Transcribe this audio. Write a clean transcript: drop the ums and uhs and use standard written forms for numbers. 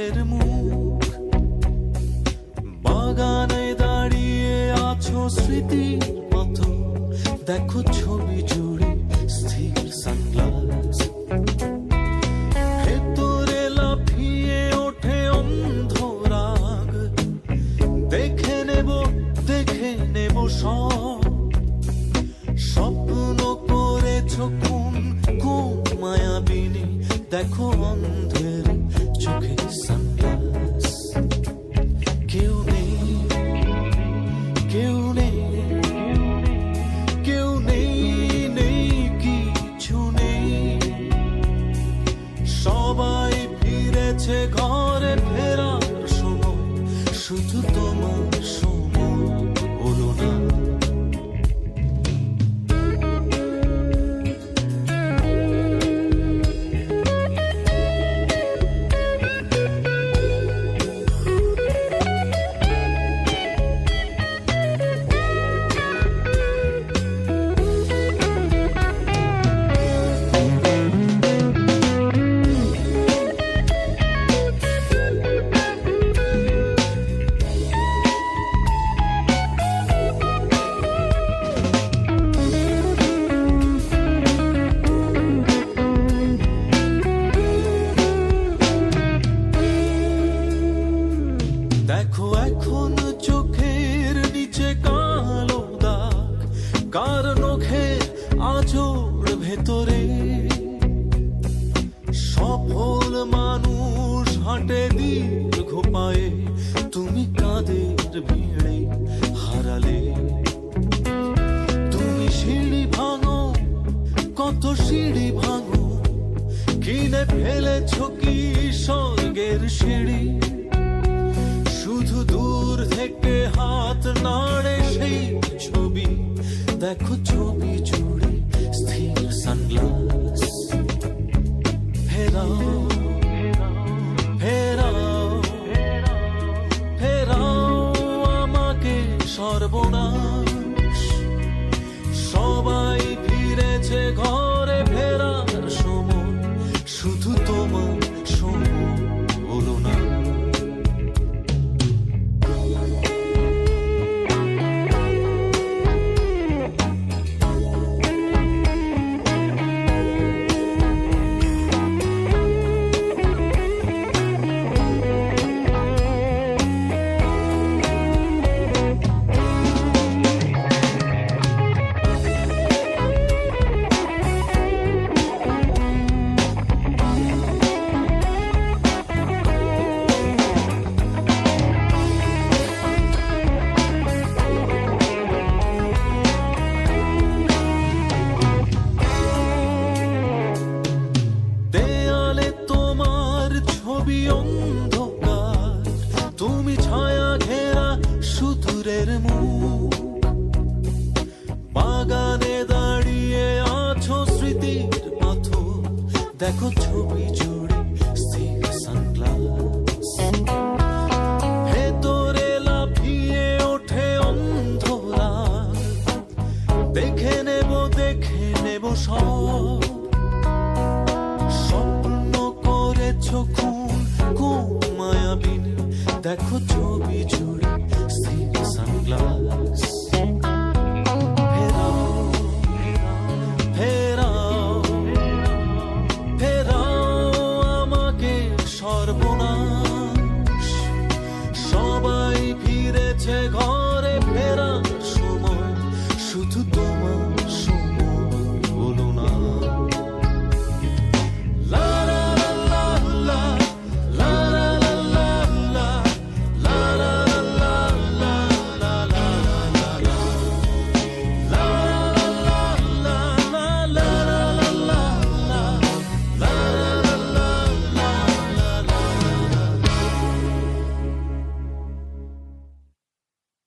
স্বপ্নের মুখ। বাগানে দাঁড়িয়ে আছো স্মৃতির মতো, দেখো ছবি জুড়ে স্থির সানগ্লাস। ভেতরে লাফিয়ে ওঠে অন্ধ রাগ, দেখে নেব সব। স্বপ্ন করেছো কোন মায়াবিনী, দেখো অন্ধের চোখে সানগ্লাস। কেউ নেই, কেউ নেই, কেউ নেই, নেই কিছু নেই। সবাই ফিরেছে ঘরে, ফেরার সময় শুধু তোমার সময় হলো না। দেখো এখন চোখের নিচে কালো দাগ, কার নখের আঁচড় ভেতরে। সফল মানুষ হাঁটে দীর্ঘ পায়ে, তুমি কাঁধের ভিড়ে হারালে। তুমি সিঁড়ি ভাঙো, কত সিঁড়ি ভাঙো, কিনে ফেলেছো কি স্বর্গের সিঁড়ি। শুধু দূর থেকে হাত নাড়ে সেই ছবি, দেখো ছবি জুড়ে স্থির সানগ্লাস। ফেরাও, ফেরাও, ফেরাও আমাকে সর্বনাশ। সবাই ফিরেছে ঘরে, ফেরার সময় শুধু তোমার সময় হলো না। অন্ধকার, তুমি ছায়া ঘেরা সুদূরের মুখ। বাগানে দাঁড়িয়ে আছো স্মৃতির পাথর, দেখো ছবি জুড়ে স্থির সানগ্লাস। ভেতরে লাফিয়ে ওঠে অন্ধরা, দেখে নেব সব। স্বপ্ন করেছো মায়াবিনী, দেখো ছবি জুড়ে স্থির সানগ্লাস। ফেরাও, ফেরাও, ফেরাও আমাকে সর্বনাশ। সবাই ফিরেছে ঘরে।